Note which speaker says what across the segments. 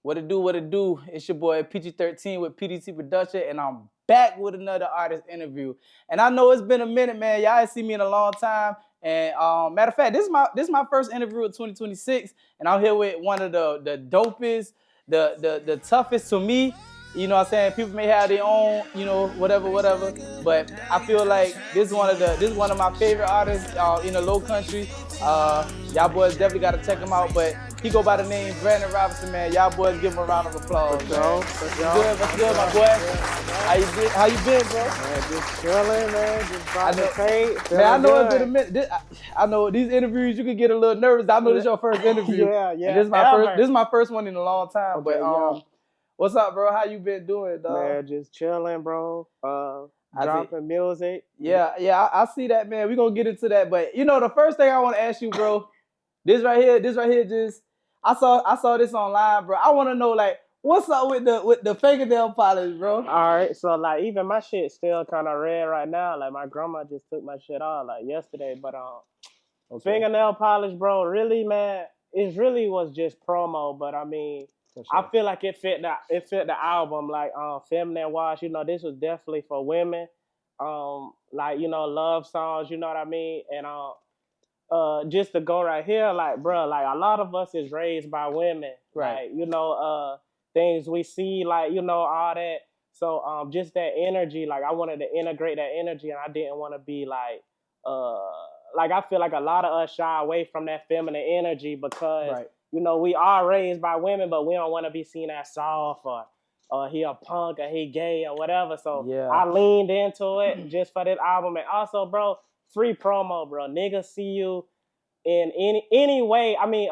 Speaker 1: What it do, what it do? It's your boy PG13 with PDT Production, and I'm back with another artist interview. And I know it's been a minute, man. Y'all ain't seen me in a long time. And matter of fact, this is my first interview of 2026, and I'm here with one of the dopest, the toughest to me. You know what I'm saying? People may have their own, whatever. But I feel like this is one of my favorite artists in the Low Country. Y'all boys definitely gotta check him out. But he go by the name Brandon Robinson, man. Y'all boys give him a round of applause, man. What's good, my boy? How you been, bro?
Speaker 2: Man, just chilling, man. Just dropping tape.
Speaker 1: Man, I know it's been a minute. I know these interviews you can get a little nervous. I know this is your first interview.
Speaker 2: Yeah.
Speaker 1: And this is my first one in a long time.
Speaker 2: Okay,
Speaker 1: but what's up, bro? How you been doing, dog?
Speaker 2: Man, just chilling, bro. Dropping music.
Speaker 1: Yeah, I see that, man. We're gonna get into that. But the first thing I want to ask you, bro, this right here, just I saw this online, bro. I want to know, like, what's up with the fingernail polish, bro?
Speaker 2: All right, so like even my shit still kind of red right now. Like my grandma just took my shit off like yesterday, but fingernail polish, bro. Really, man, it really was just promo. But I mean,
Speaker 1: Sure.
Speaker 2: I feel like it fit the album. Like feminine wash. This was definitely for women. Like love songs. You know what I mean? And just to go right here, like, bro, like a lot of us is raised by women,
Speaker 1: Right?
Speaker 2: Like, things we see, like, all that. So, just that energy, like, I wanted to integrate that energy, and I didn't want to be like I feel like a lot of us shy away from that feminine energy because,
Speaker 1: Right.
Speaker 2: We are raised by women, but we don't want to be seen as soft or he a punk or he gay or whatever. So
Speaker 1: Yeah.
Speaker 2: I leaned into it just for this album, and also, bro. Free promo, bro. Niggas see you in any way. I mean,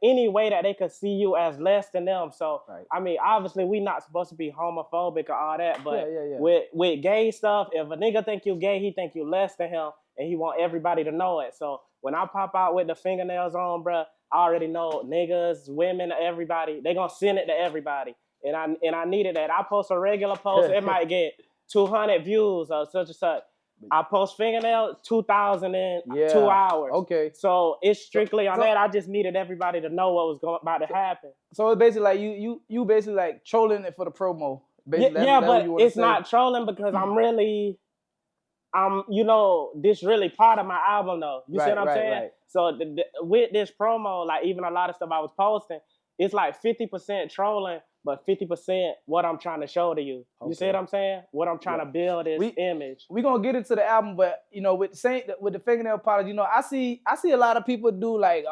Speaker 2: any way that they could see you as less than them. So,
Speaker 1: Right.
Speaker 2: I mean, obviously, we not supposed to be homophobic or all that. But
Speaker 1: Yeah.
Speaker 2: with gay stuff, if a nigga think you gay, he think you less than him, and he want everybody to know it. So when I pop out with the fingernails on, bro, I already know niggas, women, everybody. They gonna send it to everybody, and I needed that. I post a regular post, it might get 200 views or such and such. I post fingernails 2,000 in 2 hours.
Speaker 1: Okay.
Speaker 2: So it's strictly on that. I just needed everybody to know what was about to happen.
Speaker 1: So it's basically like you basically like trolling it for the promo. Basically,
Speaker 2: Yeah,
Speaker 1: that's
Speaker 2: but
Speaker 1: what you
Speaker 2: it's not trolling because this really part of my album though. You see what I'm saying?
Speaker 1: Right.
Speaker 2: So with this promo, like even a lot of stuff I was posting, it's like 50% trolling, but 50% what I'm trying to show to you. You see what I'm saying? What I'm trying to build is image.
Speaker 1: We gonna get into the album, but with the fingernail polish, I see a lot of people do like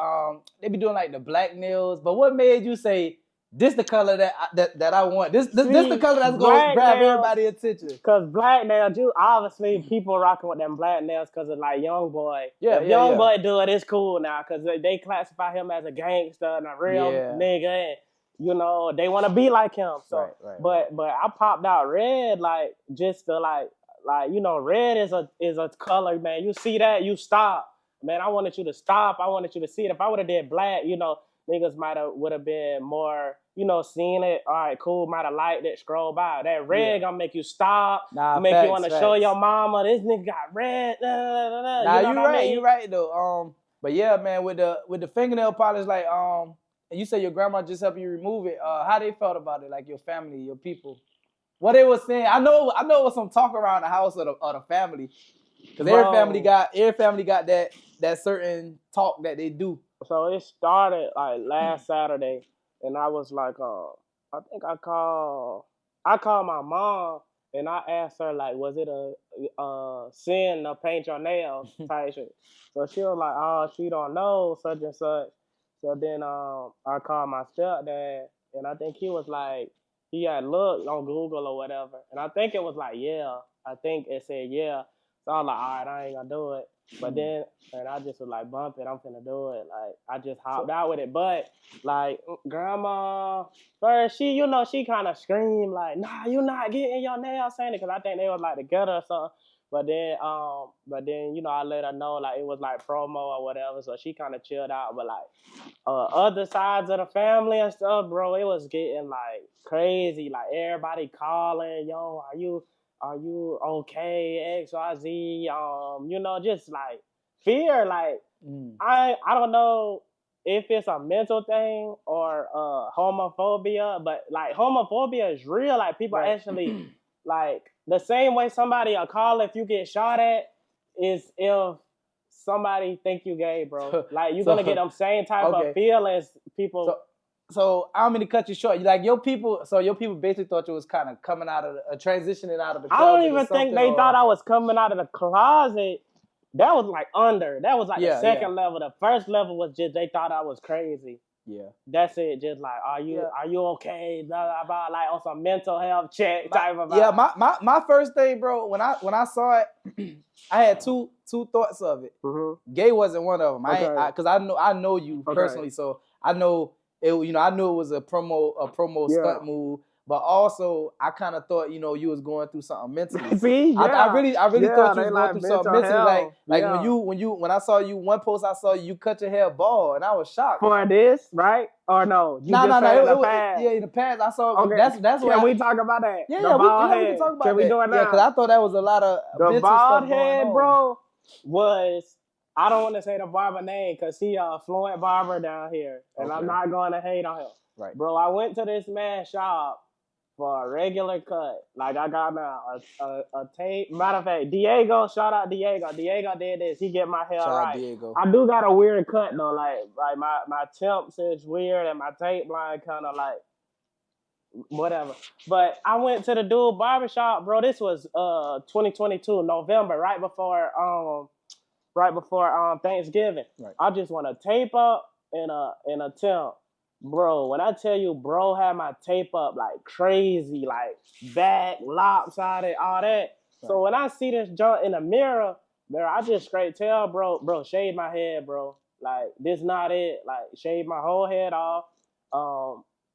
Speaker 1: they be doing like the black nails. But what made you say this the color that I want? This the color that's gonna grab everybody's attention?
Speaker 2: Cause black nails, obviously people rocking with them black nails because of like Young Boy.
Speaker 1: Yeah,
Speaker 2: if Young Boy do it, it's cool now because they classify him as a gangster and a real nigga, and they want to be like him. So, but I popped out red like just to like red is a color, man. You see that, you stop, man. I wanted you to stop. I wanted you to see it. If I would have did black, niggas would have been more, seeing it. All right, cool. Might have liked it. Scroll by. That red gonna make you stop. Make you want to show your mama this nigga got red.
Speaker 1: Nah, you right. You right though. But yeah, man, with the fingernail polish, like and you said your grandma just helped you remove it. How they felt about it? Like your family, your people. What they was saying? I know it was some talk around the house of the family, because every family got that certain talk that they do.
Speaker 2: So it started like last Saturday, and I was like, I think I called my mom, and I asked her like, was it a sin to paint your nails type shit? So she was like, oh, she don't know such and such. So then I called my stepdad, and I think he was like, he had looked on Google or whatever, and I think it was like, yeah. I think it said yeah. So I was like, all right, I ain't gonna do it. But then, and I just was like, bump it, I'm finna do it. Like, I just hopped out with it. But, like, grandma, first, she kind of screamed, like, nah, you not getting your nails painted, because I think they was, like, together or something. But then, I let her know, like, it was, like, promo or whatever, so she kind of chilled out. But, like, other sides of the family and stuff, bro, it was getting, like, crazy. Like, everybody calling, yo, are you okay? XYZ, just like fear. Like I don't know if it's a mental thing or homophobia, but like homophobia is real. Like people
Speaker 1: Right.
Speaker 2: actually like the same way somebody will call if you get shot at is if somebody think you gay, bro. Like you're gonna get them same type
Speaker 1: okay.
Speaker 2: of feelings. People.
Speaker 1: So I'm gonna cut you short. Like your people basically thought you was kind of coming out of transitioning out of the
Speaker 2: I
Speaker 1: closet.
Speaker 2: don't even think they thought I was coming out of the closet. That was like under. That was like the second level. The first level was just they thought I was crazy.
Speaker 1: Yeah.
Speaker 2: That's it. Just like, are you okay? Blah, blah, blah, like on some mental health check type of.
Speaker 1: Yeah, my first thing, bro. When I saw it, I had two thoughts of it.
Speaker 2: Mm-hmm.
Speaker 1: Gay wasn't one of them.
Speaker 2: Okay.
Speaker 1: Because I know you personally, so I know it. You know, I knew it was a promo stunt move. But also, I kind of thought, you know, you was going through something mentally.
Speaker 2: See, yeah.
Speaker 1: I really thought you was going through something mentally. Like when I saw you, one post I saw you cut your hair bald, and I was shocked.
Speaker 2: For this, right? Or no?
Speaker 1: No. In the past, I saw. Okay. That's what.
Speaker 2: Can we talk about that?
Speaker 1: Yeah, we can talk about that.
Speaker 2: Can we do it now?
Speaker 1: Yeah, because I thought that was a lot of
Speaker 2: the bald head, bro. Was I don't want to say the barber name because he a fluent barber down here, and I'm not going to hate on him.
Speaker 1: Right,
Speaker 2: bro. I went to this man's shop for a regular cut. Like I got now a tape. Matter of fact, Diego, shout out Diego. Diego did this. He get my hair right. Diego. I do got a weird cut though. Like my temps is weird and my tape line kind of like whatever. But I went to the dude barbershop, bro. This was 2022 November, right before Thanksgiving. Right. I just want to tape up and a temp. Bro, when I tell you, bro had my tape up like crazy, like back, lopsided, all that. Right. So when I see this junk in the mirror, I just straight tell bro, shave my head, bro. Like, this not it. Like, shave my whole head off.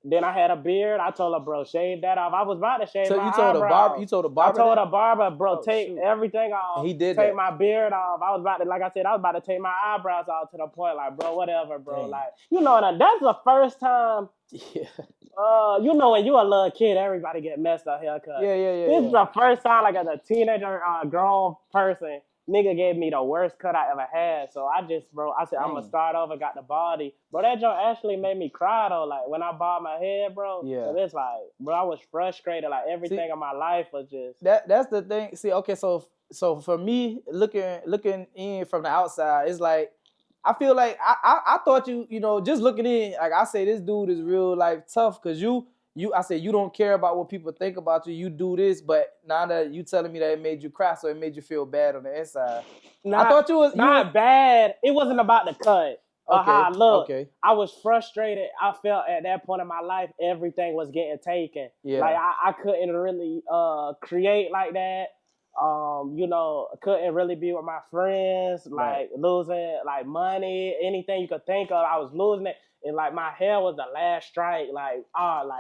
Speaker 2: Then I had a beard. I told her, bro, shave that off. I was about to shave my eyebrows. You told the barber? I told the barber, bro, take everything off. And he did take my beard off. I was about to take my eyebrows off to the point, like, bro, whatever, bro. Dang. Like, you know, that's the first time. Yeah. You know, when you a little kid, everybody get messed up haircut.
Speaker 1: Yeah.
Speaker 2: This is the first time, like, as a teenager, grown person, nigga gave me the worst cut I ever had. So I said, I'm going to start over, got the body. Bro, that joint actually made me cry, though. Like, when I bought my head, bro. Yeah. So it's like, bro, I was frustrated. Like, everything in my life was just.
Speaker 1: That's the thing. See, okay, so for me, looking in from the outside, it's like, I feel like I thought you know, just looking in, like I say, this dude is real life tough because I said you don't care about what people think about you. You do this, but now that you telling me that it made you cry, so it made you feel bad on the inside. I thought you was
Speaker 2: bad. It wasn't about the cut or how I looked.
Speaker 1: Okay.
Speaker 2: I was frustrated. I felt at that point in my life everything was getting taken. Yeah. Like I couldn't really create like that. You know, couldn't really be with my friends. Like losing like money, anything you could think of, I was losing it. And like my hair was the last strike, like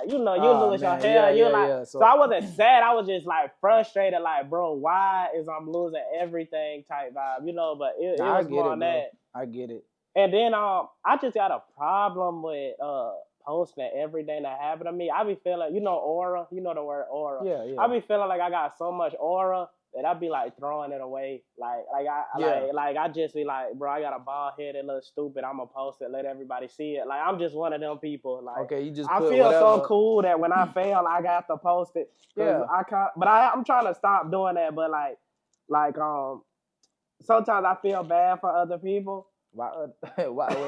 Speaker 2: you know, you lose your hair, So I wasn't sad, I was just like frustrated, like, bro, why is I'm losing everything type vibe, you know? But it was more on that.
Speaker 1: I get it.
Speaker 2: And then I just got a problem with posting everything that happened to me. I be feeling, you know, aura, you know the word aura. Yeah. I be feeling like I got so much aura that I be like throwing it away. I just be like, bro, I got a bald head, it looks stupid. I'ma post it, let everybody see it. Like, I'm just one of them people. Like,
Speaker 1: okay, you just
Speaker 2: I feel so cool that when I fail, I got to post it.
Speaker 1: Yeah.
Speaker 2: I'm trying to stop doing that. But like sometimes I feel bad for other people.
Speaker 1: Why?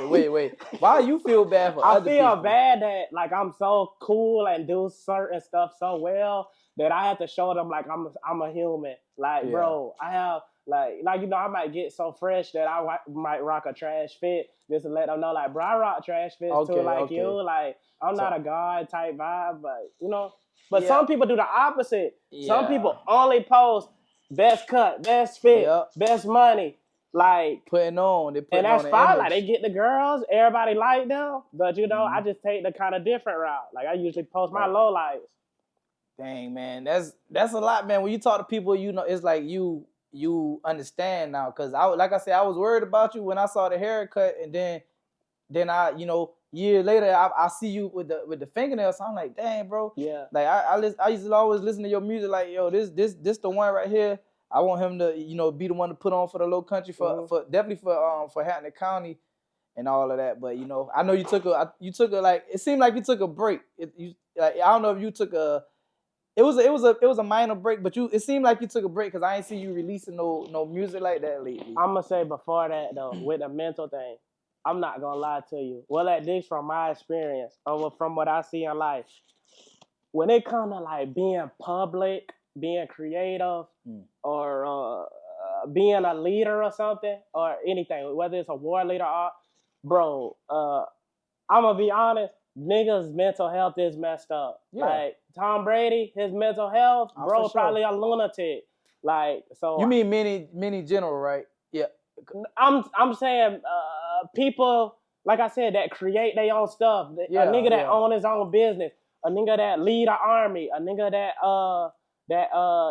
Speaker 1: Wait. Why you feel bad for other people?
Speaker 2: I feel bad that like I'm so cool and do certain stuff so well that I have to show them like I'm a human. Like, bro, I have like you know, I might get so fresh that I might rock a trash fit just to let them know, like, bro, I rock trash fits too, like you. Like, I'm not a god type vibe, but you know. But some people do the opposite. Yeah. Some people only post best cut, best fit, best money. Like
Speaker 1: putting on,
Speaker 2: and that's fine. Like, they get the girls, everybody like them, but you know, I just take the kind of different route. Like, I usually post my low lights.
Speaker 1: Dang, man, that's a lot, man. When you talk to people, you know, it's like you understand now. Cause like I said, I was worried about you when I saw the haircut, and then I, you know, years later, I see you with the fingernails. So I'm like, dang, bro. Yeah. Like I used to always listen to your music. Like, yo, this the one right here. I want him to, you know, be the one to put on for the Low Country for definitely for Hampton County. and all of that. But I know you took a like it seemed like you took a break. I don't know if you took a it was a minor break, but it seemed like you took a break because I ain't see you releasing no music like that lately.
Speaker 2: I'm gonna say before that though, with the mental thing, I'm not gonna lie to you. Well, at least from my experience, or from what I see in life, when it comes to like being public, being creative, or being a leader or something, or anything, whether it's a war leader or, bro, I'm gonna be honest, niggas' mental health is messed up.
Speaker 1: Yeah.
Speaker 2: Like Tom Brady, his mental health,
Speaker 1: Oh,
Speaker 2: bro,
Speaker 1: for sure.
Speaker 2: probably a lunatic. Like, so
Speaker 1: You mean many general, right? Yeah.
Speaker 2: I'm saying people, like I said, that create their own stuff.
Speaker 1: Yeah,
Speaker 2: A nigga that
Speaker 1: yeah.
Speaker 2: own his own business, a nigga that lead an army, a nigga that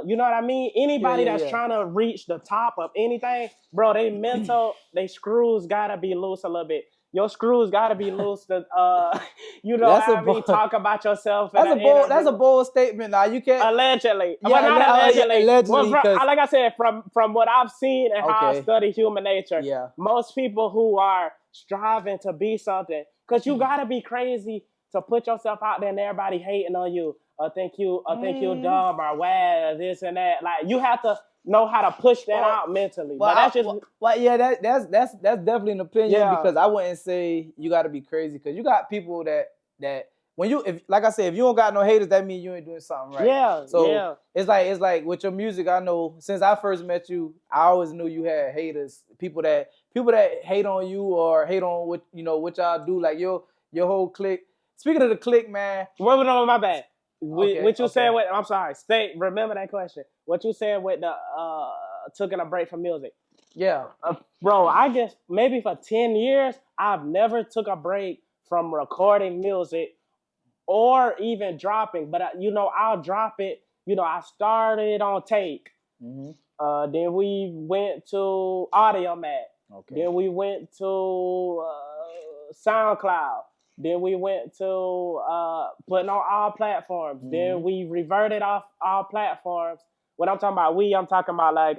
Speaker 2: you know what I mean? Anybody
Speaker 1: Yeah,
Speaker 2: that's
Speaker 1: yeah.
Speaker 2: trying to reach the top of anything, bro, they mental, they screws gotta be loose a little bit. Your screws gotta be loose to you know
Speaker 1: That's
Speaker 2: what
Speaker 1: a
Speaker 2: I mean,
Speaker 1: bold-
Speaker 2: talk about yourself in
Speaker 1: That's a
Speaker 2: an
Speaker 1: bold. That's a
Speaker 2: interview.
Speaker 1: bold statement. Now you can't.
Speaker 2: Allegedly,
Speaker 1: Yeah,
Speaker 2: but not allegedly.
Speaker 1: allegedly,
Speaker 2: Well,
Speaker 1: 'cause-
Speaker 2: like I said, from what I've seen and how I
Speaker 1: Okay.
Speaker 2: study human nature,
Speaker 1: Yeah.
Speaker 2: most people who are striving to be something, because you gotta be crazy to put yourself out there and everybody hating on you, or think you dumb or whack or this and that. Like you have to know how to push that out mentally.
Speaker 1: Well,
Speaker 2: but that's just
Speaker 1: yeah, that's definitely an opinion
Speaker 2: Yeah.
Speaker 1: because I wouldn't say you got to be crazy because you got people that when if like I said, if you don't got no haters, that means you ain't doing something right.
Speaker 2: Yeah,
Speaker 1: So
Speaker 2: yeah.
Speaker 1: it's like with your music, I know since I first met you, I always knew you had haters, people that hate on you or hate on what y'all do, like your whole clique. Speaking of the clique, man.
Speaker 2: Well, no, my bad.
Speaker 1: Okay,
Speaker 2: What you
Speaker 1: okay.
Speaker 2: said with, I'm sorry, remember that question. What you said with the taking a break from music.
Speaker 1: Yeah.
Speaker 2: Bro, I guess maybe for 10 years, I've never took a break from recording music or even dropping. But, I'll drop it. I started on Take.
Speaker 1: Mm-hmm.
Speaker 2: Then we went to Audiomack.
Speaker 1: Okay.
Speaker 2: Then we went to SoundCloud. Then we went to putting on all platforms.
Speaker 1: Mm-hmm.
Speaker 2: Then we reverted off all platforms. When I'm talking about I'm talking about like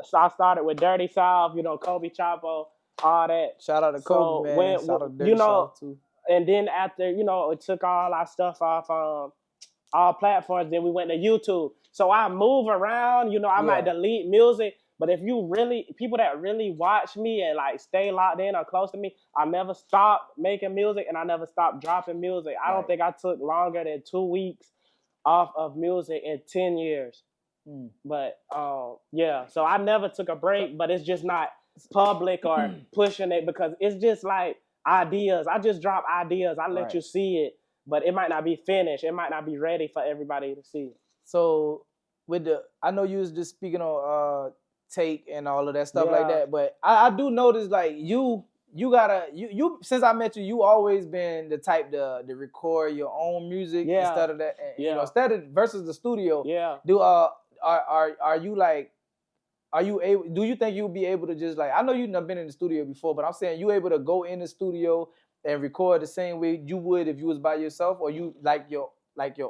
Speaker 2: so I started with Dirty South, Kobe Chapo, all that.
Speaker 1: Shout out to Kobe, man.
Speaker 2: When,
Speaker 1: Shout out to Dirty South too.
Speaker 2: And then after, it took all our stuff off all platforms. Then we went to YouTube. So I move around, I might delete music. But if people that really watch me and like stay locked in or close to me, I never stopped making music and I never stopped dropping music. I don't think I took longer than 2 weeks off of music in 10 years. But yeah, so I never took a break, but it's just not public or pushing it because it's just like ideas. I just drop ideas. I let you see it, but it might not be finished. It might not be ready for everybody to see.
Speaker 1: So I know you was just speaking on Take and all of that stuff like that, but I do notice like you since I met you always been the type to record your own music instead of that, instead of versus the studio.
Speaker 2: Yeah.
Speaker 1: Are you like? Are you able? Do you think you'll be able to just like? I know you've never been in the studio before, but I'm saying you able to go in the studio and record the same way you would if you was by yourself, or you like your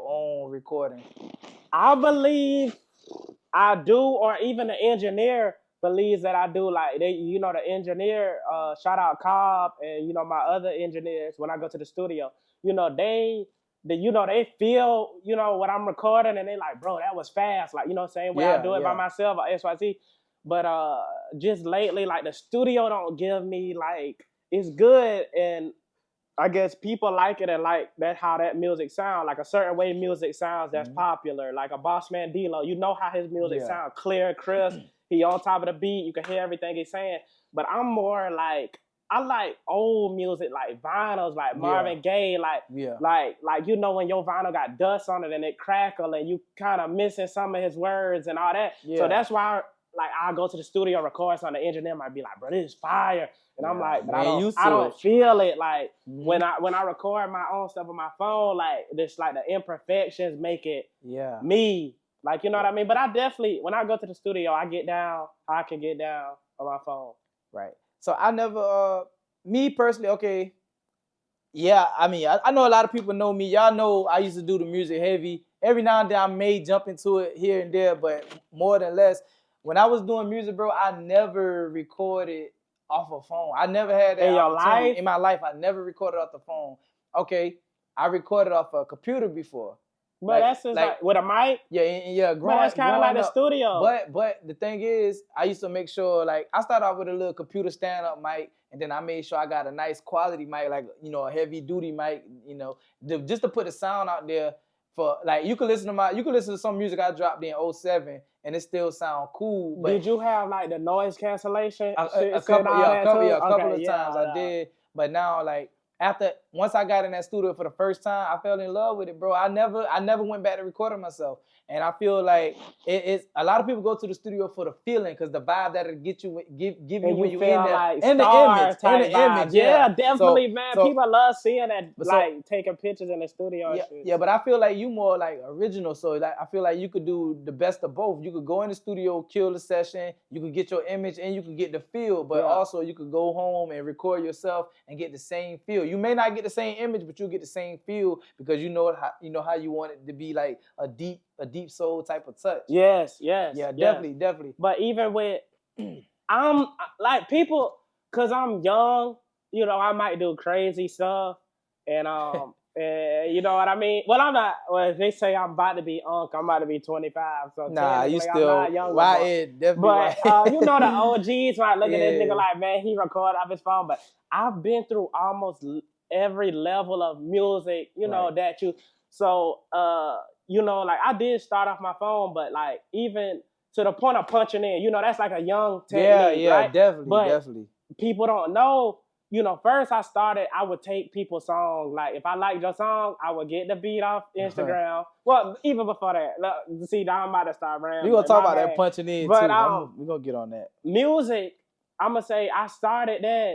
Speaker 1: own recording?
Speaker 2: I believe I do, or even the engineer believes that I do. Like the engineer, shout out Cobb and my other engineers. When I go to the studio, they feel, what I'm recording and they like, bro, that was fast. Like, same way I do it by myself or XYZ. But just lately, like the studio don't give me like, it's good. And I guess people like it and like that's how that music sounds. Like a certain way music sounds that's popular. Like a Bossman D-Lo, how his music sounds, clear, crisp. He on top of the beat. You can hear everything he's saying. But I'm more like, I like old music, like vinyls, like Marvin Gaye, like when your vinyl got dust on it and it crackle and you kind of missing some of his words and all that. So that's why, I go to the studio, record something. The engineer might be like, "Bro, this is fire," and I'm like, "But I don't feel it." Like when I record my own stuff on my phone, like this, like the imperfections make it me. Like, you know what I mean? But I definitely, when I go to the studio, I get down. I can get down on my phone.
Speaker 1: Right. So I never, me personally, okay. Yeah, I mean, I know a lot of people know me. Y'all know I used to do the music heavy. Every now and then I may jump into it here and there, but more than less, when I was doing music, bro, I never recorded off a phone. I never had that
Speaker 2: In your
Speaker 1: opportunity.
Speaker 2: life?
Speaker 1: In my life. I never recorded off the phone. Okay, I recorded off a computer before.
Speaker 2: But that's just like with a mic.
Speaker 1: Yeah.
Speaker 2: But that's kind of like the studio.
Speaker 1: But the thing is, I used to make sure, like, I started off with a little computer stand-up mic, and then I made sure I got a nice quality mic, like, you know, a heavy-duty mic, you know, just to put the sound out there for, like, you can listen to some music I dropped in 07, and it still sound cool. But
Speaker 2: did you have like the noise cancellation?
Speaker 1: A couple of times I did, but now, like, once I got in that studio for the first time, I fell in love with it, bro. I never went back to recording myself, and I feel like it's a lot of people go to the studio for the feeling, because the vibe that it give you when you in there,
Speaker 2: like
Speaker 1: and the image,
Speaker 2: yeah, definitely, man. People love seeing that, like taking pictures in the studio.
Speaker 1: Yeah, but I feel like you more like original, so like I feel like you could do the best of both. You could go in the studio, kill the session, you could get your image, and you could get the feel, but also you could go home and record yourself and get the same feel. You may not get the same image, but you get the same feel, because you know how you want it to be, like a deep soul type of touch.
Speaker 2: Yes.
Speaker 1: Yeah, definitely.
Speaker 2: But even with I'm like people, cause I'm young, you know, I might do crazy stuff, and and you know what I mean. Well, I'm not. Well, they say I'm about to be I'm about to be 25. So
Speaker 1: nah, you still
Speaker 2: I'm not young.
Speaker 1: Definitely.
Speaker 2: But you know, the OGs might look at this nigga like, man, he recorded off his phone. But I've been through almost every level of music, you know, that you. So you know, like I did start off my phone, but like even to the point of punching in, you know, that's like a young technique, right?
Speaker 1: Definitely.
Speaker 2: People don't know. You know, first I would take people's songs. Like, if I liked your song, I would get the beat off Instagram. Well, even before that. Look, see, now I'm about to start rambling.
Speaker 1: We're going to talk about that punching in,
Speaker 2: but,
Speaker 1: too. We're going to get on that.
Speaker 2: Music, I'm going to say I started that.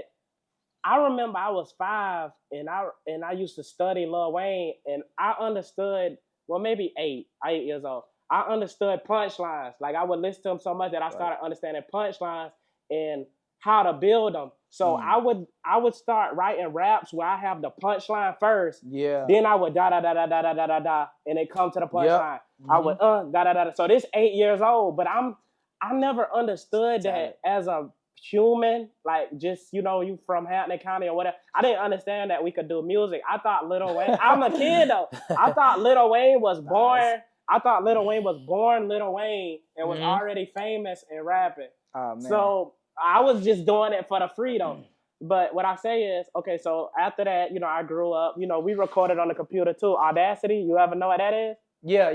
Speaker 2: I remember I was 5, and I used to study Lil Wayne, and I understood, well, maybe 8 years old. I understood punchlines. Like, I would listen to him so much that I started understanding punchlines and how to build them. So I would start writing raps where I have the punchline first.
Speaker 1: Yeah.
Speaker 2: Then I would da da da da da da da da, and it come to the punchline. I would da da da. So this 8 years old, but I never understood that as a human, like, just, you know, you from Hampton County or whatever. I didn't understand that we could do music. I thought Lil Wayne. I'm a kid though. I thought Lil Wayne was born. I thought Lil Wayne was born Lil Wayne and was already famous and rapping.
Speaker 1: Oh, man.
Speaker 2: So I was just doing it for the freedom. But what I say is, okay, so after that, you know, I grew up, you know, we recorded on the computer too. Audacity, you ever know what that is?
Speaker 1: Yeah.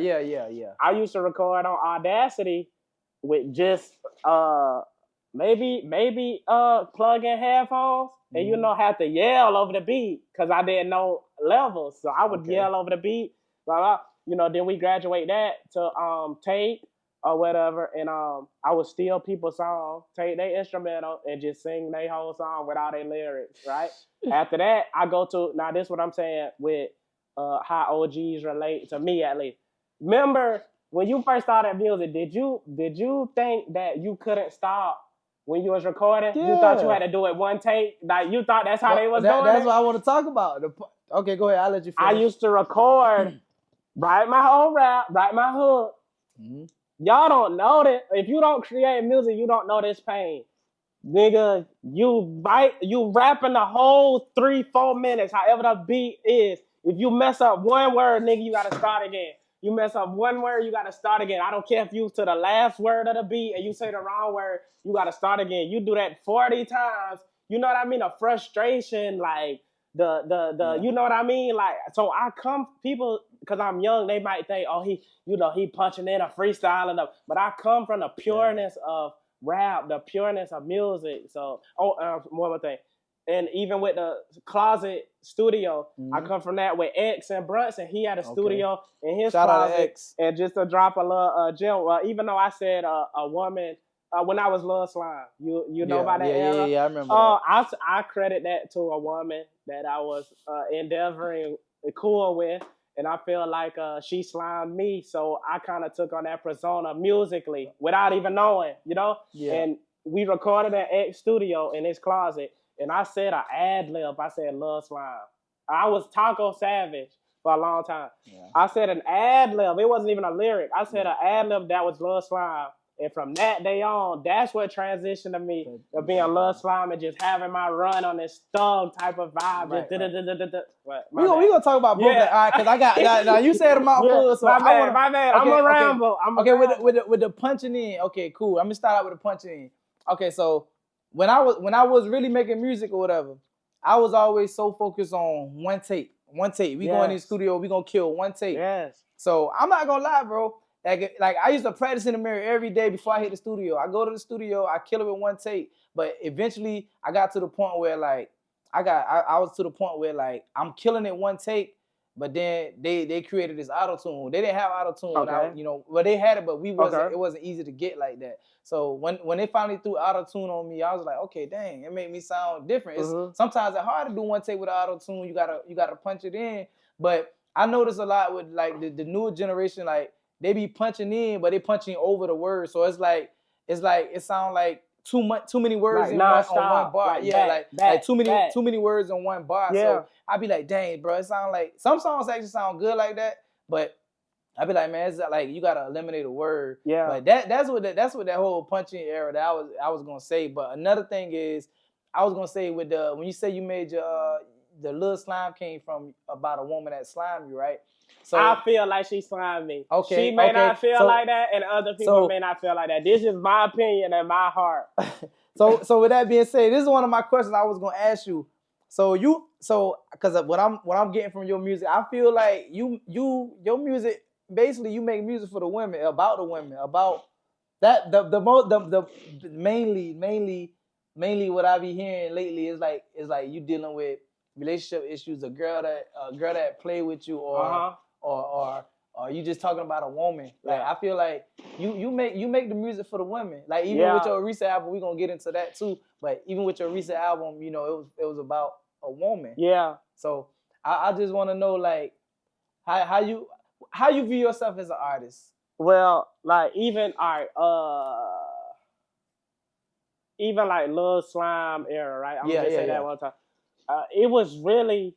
Speaker 2: I used to record on Audacity with just maybe plug in headphones and, you know, have to yell over the beat because I didn't know levels. So I would yell over the beat, blah, blah. You know, then we graduate that to tape or whatever, and I would steal people's songs, take their instrumental, and just sing their whole song without their lyrics, right? After that, I go to, now this is what I'm saying with how OGs relate to me, at least. Remember, when you first started music, did you think that you couldn't stop when you was recording?
Speaker 1: Yeah.
Speaker 2: You thought you had to do it one take? Like, you thought that's how they was doing
Speaker 1: That's
Speaker 2: it?
Speaker 1: what I want to talk about. Okay, go ahead. I'll let you finish.
Speaker 2: I used to record, write my whole rap, write my hook. Y'all don't know that. If you don't create music, you don't know this pain. Nigga, you rapping the whole 3-4 minutes, however the beat is. If you mess up one word, nigga, you gotta start again. You mess up one word, you gotta start again. I don't care if you to the last word of the beat and you say the wrong word, you gotta start again. You do that 40 times. You know what I mean? The frustration, like the you know what I mean? Like, so people, because I'm young, they might think, oh, he punching in a freestyle and but I come from the pureness of rap, the pureness of music. So, one more thing. And even with the Closet Studio, I come from that with X and Brunson. He had a studio in his
Speaker 1: Shout
Speaker 2: closet.
Speaker 1: out to X.
Speaker 2: And just to drop a little gem, even though I said a woman, when I was Lil Slime, you know about that era?
Speaker 1: Yeah, I remember that.
Speaker 2: I credit that to a woman that I was endeavoring cool with. And I feel like she slimed me, so I kind of took on that persona musically without even knowing, you know?
Speaker 1: Yeah.
Speaker 2: And we recorded at X Studio in his closet, and I said an ad-lib. I said Lil Slime. I was Taco Savage for a long time. Yeah. I said an ad-lib. It wasn't even a lyric. I said an ad-lib that was Lil Slime, And from that day on, that's what transitioned to me of being Lil Slime and just having my run on this thug type of vibe.
Speaker 1: Right,
Speaker 2: We
Speaker 1: we gonna talk about both that. All right, because I got now you said a mouthful, so I want
Speaker 2: my bad.
Speaker 1: Okay,
Speaker 2: I'm a ramble.
Speaker 1: Okay, with the punching in. Okay, cool. I'm gonna start out with the punching in. Okay, so when I was really making music or whatever, I was always so focused on one take. We go in the studio, we gonna kill one take.
Speaker 2: Yes.
Speaker 1: So I'm not gonna lie, bro. Like I used to practice in the mirror every day before I hit the studio. I go to the studio, I kill it with one take. But eventually I got to the point where like I was to the point where like I'm killing it one take, but then they created this auto tune. They didn't have auto tune without, well they had it, but it wasn't easy to get like that. So when they finally threw auto tune on me, I was like, okay, dang, it made me sound different. It's sometimes it's hard to do one take with auto tune. You gotta punch it in. But I notice a lot with like the newer generation, like they be punching in, but they punching over the words. So it's like it sounds like too many words
Speaker 2: like
Speaker 1: in one bar. Like too many words in one bar.
Speaker 2: Yeah.
Speaker 1: So I be like, dang, bro, it sound like some songs actually sound good like that, but I be like, man, it's like you gotta eliminate a word.
Speaker 2: Yeah.
Speaker 1: But that's what that whole punching era that I was gonna say. But another thing is, I was gonna say with when you say you made your the Lil Slime came from about a woman that slimed you, right?
Speaker 2: So I feel like she slimed me.
Speaker 1: Okay.
Speaker 2: She may not feel like that, and other people may not feel like that. This is my opinion and my heart.
Speaker 1: So with that being said, this is one of my questions I was gonna ask you. So because what I'm getting from your music, I feel like your music basically you make music for the women, about that the mainly what I be hearing lately is like you dealing with relationship issues, a girl that play with you or you just talking about a woman. Like I feel like you make the music for the women. Like even with your recent album, we're gonna get into that too. But even with your recent album, it was about a woman.
Speaker 2: Yeah.
Speaker 1: So I just wanna know like how you view yourself as an artist.
Speaker 2: Well, like even like Lil Slime era, right? I'm gonna say that one time. It was really,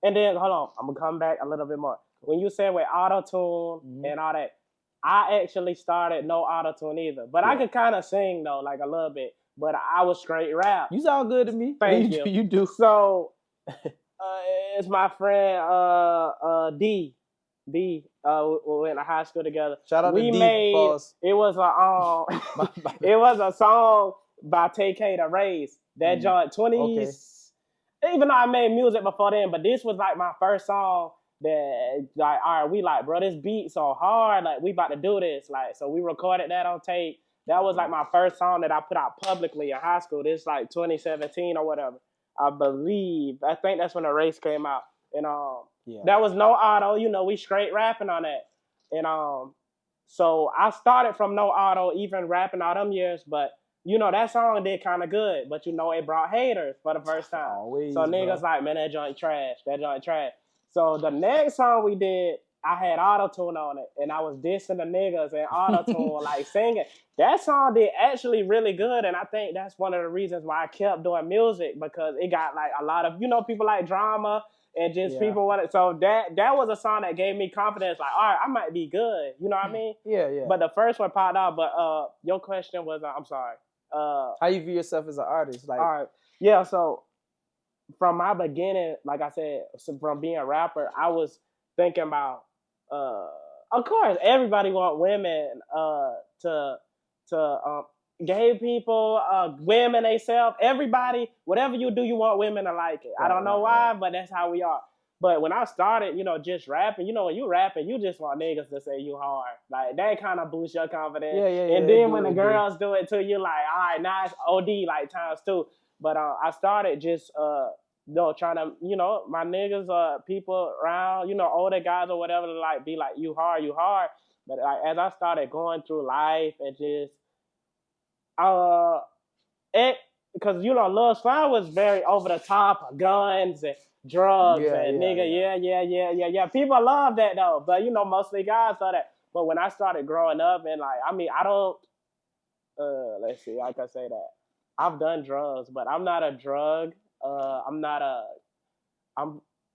Speaker 2: and then hold on, I'm gonna come back a little bit more. When you said with auto-tune and all that, I actually started no auto-tune either. But I could kind of sing though, like a little bit. But I was straight rap.
Speaker 1: You sound good to me.
Speaker 2: Thank you.
Speaker 1: You do.
Speaker 2: So it's my friend D. We went to high school together.
Speaker 1: Shout out to D.
Speaker 2: It was a song by TK the Rays. That joint 20s. Okay. Even though I made music before then, but this was like my first song that like, all right, we like, bro, this beat so hard, like we about to do this. Like, so we recorded that on tape. That was like my first song that I put out publicly in high school. This like 2017 or whatever. I think that's when the Race came out. And that was no auto, we straight rapping on that. And so I started from no auto, even rapping all them years, but that song did kind of good, but it brought haters for the first time.
Speaker 1: Always,
Speaker 2: so niggas like, man, that joint trash. So the next song we did, I had auto-tune on it, and I was dissing the niggas and auto-tune, like singing. That song did actually really good, and I think that's one of the reasons why I kept doing music, because it got like a lot of, people like drama and just people wanted. So that was a song that gave me confidence, like, all right, I might be good. You know what I mean?
Speaker 1: Yeah.
Speaker 2: But the first one popped out, but your question was, I'm sorry.
Speaker 1: How you view yourself as an artist? Like,
Speaker 2: all right. Yeah, so from my beginning, like I said, from being a rapper, I was thinking about, of course, everybody want women to gay people, women themselves, everybody, whatever you do, you want women to like it. I don't know why, but that's how we are. But when I started, just rapping, when you rapping, you just want niggas to say you hard. Like, that kind of boosts your confidence. And then when the girls do it too, you're like, all right, now it's OD, like, times two. But I started just, trying to, my niggas, people around, older guys or whatever, to like be like, you hard. But like, as I started going through life and just, because Lil Slime was very over the top of guns and drugs yeah. People love that though, but mostly guys saw that. But when I started growing up and like, I don't. Let's see, I can say that I've done drugs, but I'm not a drug. I'm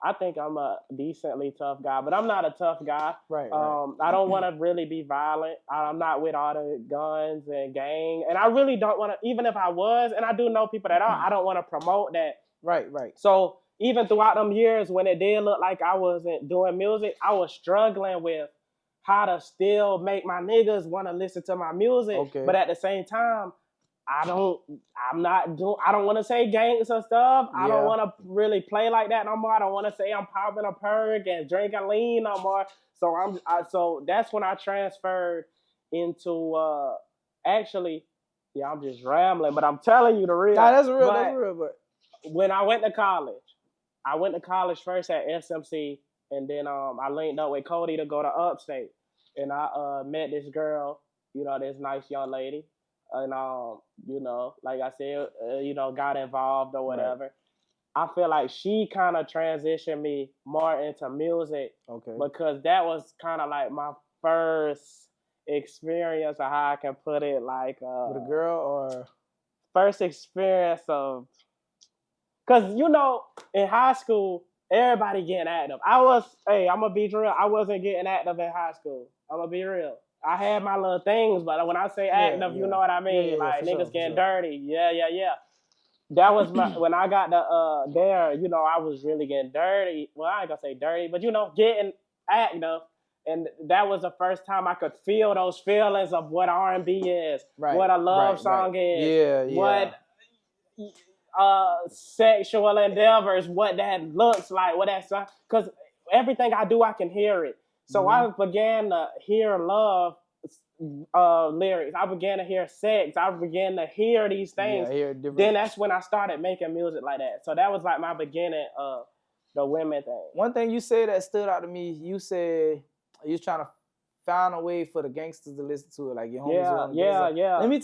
Speaker 2: I think I'm a decently tough guy, but I'm not a tough guy.
Speaker 1: Right.
Speaker 2: I don't want to really be violent. I'm not with all the guns and gang, and I really don't want to. Even if I was, and I do know people that are, I don't want to promote that.
Speaker 1: Right.
Speaker 2: So even throughout them years when it did look like I wasn't doing music, I was struggling with how to still make my niggas want to listen to my music,
Speaker 1: Okay.
Speaker 2: but at the same time, I don't want to say gangster stuff. I don't
Speaker 1: Yeah.
Speaker 2: want to really play like that no more. I don't want to say I'm popping a perk and drinking lean no more. So that's when I transferred into actually, yeah, I'm just rambling, but I'm telling you the real.
Speaker 1: Nah, that's real.
Speaker 2: But
Speaker 1: That's real. But
Speaker 2: when I went to college first at SMC, and then I linked up with Cody to go to Upstate, and I met this girl, this nice young lady, and like I said, got involved or whatever. I feel like she kind of transitioned me more into music,
Speaker 1: okay.
Speaker 2: because that was kind of like my first experience of how I can put it, like
Speaker 1: With a girl or
Speaker 2: first experience of, because in high school everybody getting active. I'm gonna be real, I wasn't getting active in high school. I'm gonna be real. I had my little things, but when I say active, you know what I mean.
Speaker 1: Yeah,
Speaker 2: like niggas
Speaker 1: sure,
Speaker 2: getting dirty. Yeah. That was when I got there. I was really getting dirty. Well, I ain't gonna say dirty, but getting active. And that was the first time I could feel those feelings of what R&B is, what a love song is, what sexual endeavors, what that looks like, what that song. Because everything I do, I can hear it. So I began to hear love lyrics. I began to hear sex. I began to hear these things. Then that's when I started making music like that. So that was like my beginning of the women thing.
Speaker 1: One thing you said that stood out to me, you said you was trying to find a way for the gangsters to listen to it, like your homies.
Speaker 2: Yeah.
Speaker 1: Let me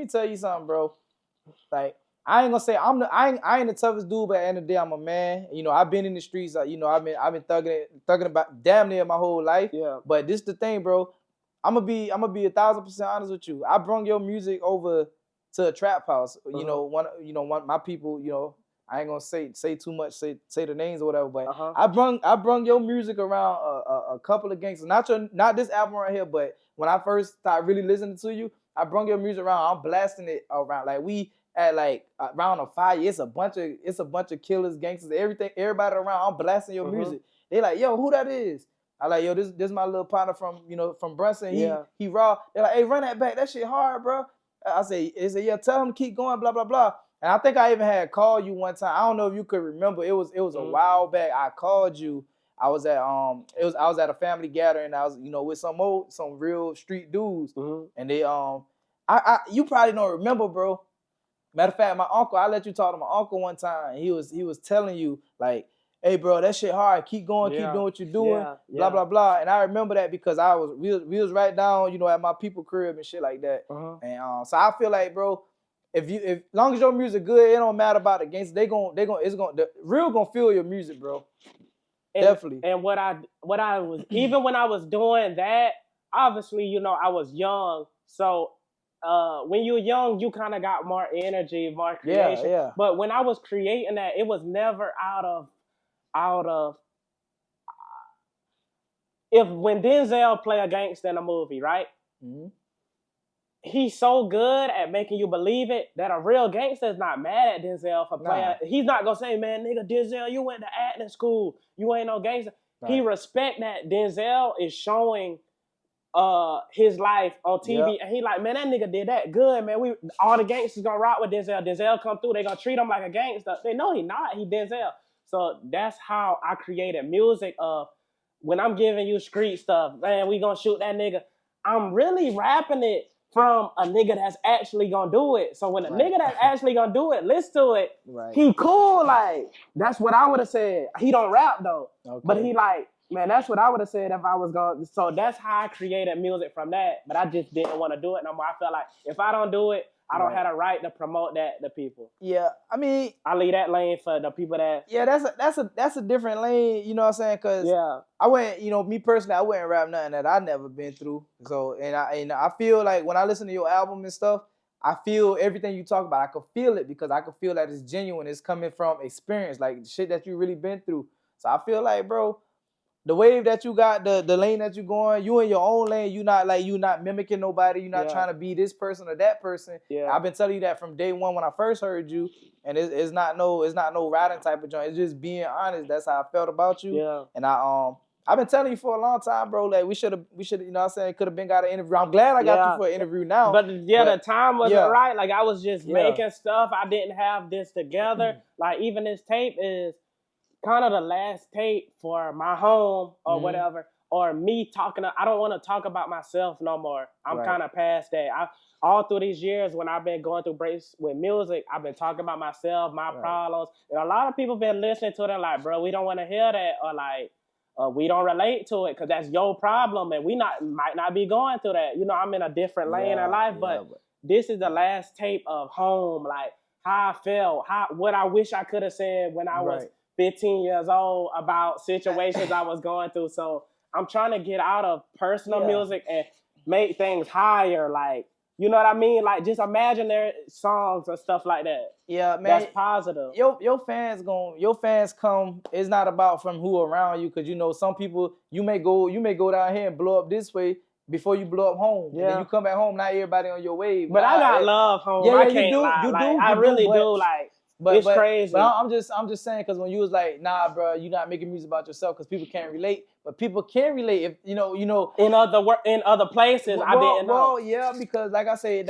Speaker 1: tell you something, bro. Like, I ain't gonna say I ain't the toughest dude, but at the end of the day, I'm a man. I've been in the streets. I've been thugging about damn near my whole life.
Speaker 2: Yeah.
Speaker 1: But this the thing, bro. I'm gonna be 1,000% honest with you. I brung your music over to a trap house. One my people. I ain't gonna say too much, say the names or whatever. But I brung your music around a couple of gangsters. Not this album right here, but when I first started really listening to you, I brung your music around. I'm blasting it around. Like, we at around a fire. It's a bunch of killers, gangsters, everybody around. I'm blasting your music. They like, yo, who that is? I like, yo, this my little partner from Brunson. He raw. They're like, hey, run that back. That shit hard, bro. I say, yeah, tell him to keep going, blah blah blah. And I think I even had called you one time. I don't know if you could remember. It was a while back. I called you. I was at I was at a family gathering. I was with some real street dudes, and they you probably don't remember, bro. Matter of fact, my uncle, I let you talk to my uncle one time, and he was telling you, like, hey, bro, that shit hard. Keep going, keep doing what you're doing, blah blah blah. And I remember that because we was right down, at my people crib and shit like that. And so I feel like, bro, if long as your music good, it don't matter about the gangsters. The real gonna feel your music, bro. Definitely.
Speaker 2: And what I was, even when I was doing that, obviously, I was young, so. When you're young, you kind of got more energy, more creation.
Speaker 1: Yeah.
Speaker 2: But when I was creating that, it was never out of. When Denzel play a gangster in a movie, right? He's so good at making you believe it that a real gangster is not mad at Denzel for playing. He's not gonna say, man, nigga, Denzel, you went to acting school. You ain't no gangster. Right. He respect that Denzel is showing his life on TV, and he like, man, that nigga did that good, man. All the gangsters gonna rock with Denzel. Denzel come through, they gonna treat him like a gangster. They know he not, he Denzel. So that's how I created music of when I'm giving you street stuff, man, we gonna shoot that nigga. I'm really rapping it from a nigga that's actually gonna do it. So when a nigga that's actually gonna do it, listen to it, he cool, like, that's what I would have said. He don't rap though, but he like, man, that's what I would have said if I was going. So that's how I created music from that. But I just didn't want to do it no more. I felt like if I don't do it, I don't have a right to promote that to people.
Speaker 1: Yeah, I mean,
Speaker 2: I leave that lane for the people that.
Speaker 1: Yeah, that's a different lane. You know what I'm saying? Cause I went, me personally, I wouldn't rap nothing that I never been through. So and I feel like when I listen to your album and stuff, I feel everything you talk about. I could feel it because I could feel that it's genuine. It's coming from experience, like shit that you really been through. So So I feel like, bro, the wave that you got, the lane that you going, you in your own lane. You not mimicking nobody. You not trying to be this person or that person.
Speaker 2: Yeah.
Speaker 1: I've been telling you that from day one when I first heard you, and it's not no riding type of joint. It's just being honest. That's how I felt about you.
Speaker 2: Yeah.
Speaker 1: And I've been telling you for a long time, bro. Like we should have, you know what I'm saying, could have been got an interview. I'm glad I got you for an interview now.
Speaker 2: But the time wasn't right. Like I was just making stuff. I didn't have this together. Like even this tape is kind of the last tape for my home or whatever, or me talking. I don't want to talk about myself no more. I'm kind of past that. All through these years when I've been going through breaks with music, I've been talking about myself, my problems, and a lot of people been listening to it like, bro, we don't want to hear that, or like, we don't relate to it because that's your problem, and might not be going through that. You know, I'm in a different lane in life, but this is the last tape of home, like how I felt, what I wish I could have said when I was 15 years old about situations I was going through. So I'm trying to get out of personal music and make things higher, like, you know what I mean? Like, just imaginary songs and stuff like that.
Speaker 1: Yeah, man.
Speaker 2: That's positive.
Speaker 1: Your fans come. It's not about from who around you, because you know some people you may go down here and blow up this way before you blow up home. Yeah. And then you come back home, not everybody on your wave.
Speaker 2: But I got love home. I can't lie. I really do. Like, it's crazy.
Speaker 1: But I'm just saying, because when you was like, nah, bro, you not making music about yourself because people can't relate. But people can relate if you know.
Speaker 2: In other places, I didn't know.
Speaker 1: Well, yeah, because like I said,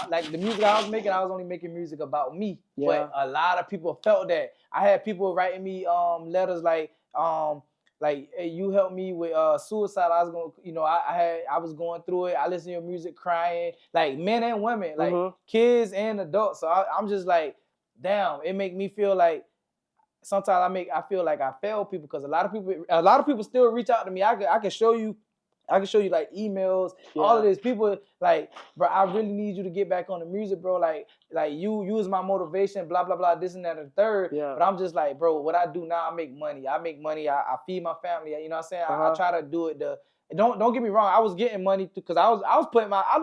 Speaker 1: like the music I was making, I was only making music about me. Yeah. But a lot of people felt that. I had people writing me letters like, hey, you helped me with suicide. I was going, I was going through it. I listened to your music, crying, like men and women, like kids and adults. So I'm just like, damn, it make me feel like sometimes I feel like I fail people, because a lot of people still reach out to me. I can show you like emails, all of this. People like, bro, I really need you to get back on the music, bro. Like you is my motivation, blah, blah, blah, this and that and the third. Yeah. But I'm just like, bro, what I do now, I make money. I feed my family. You know what I'm saying? I try to do it. Don't get me wrong. I was getting money because I was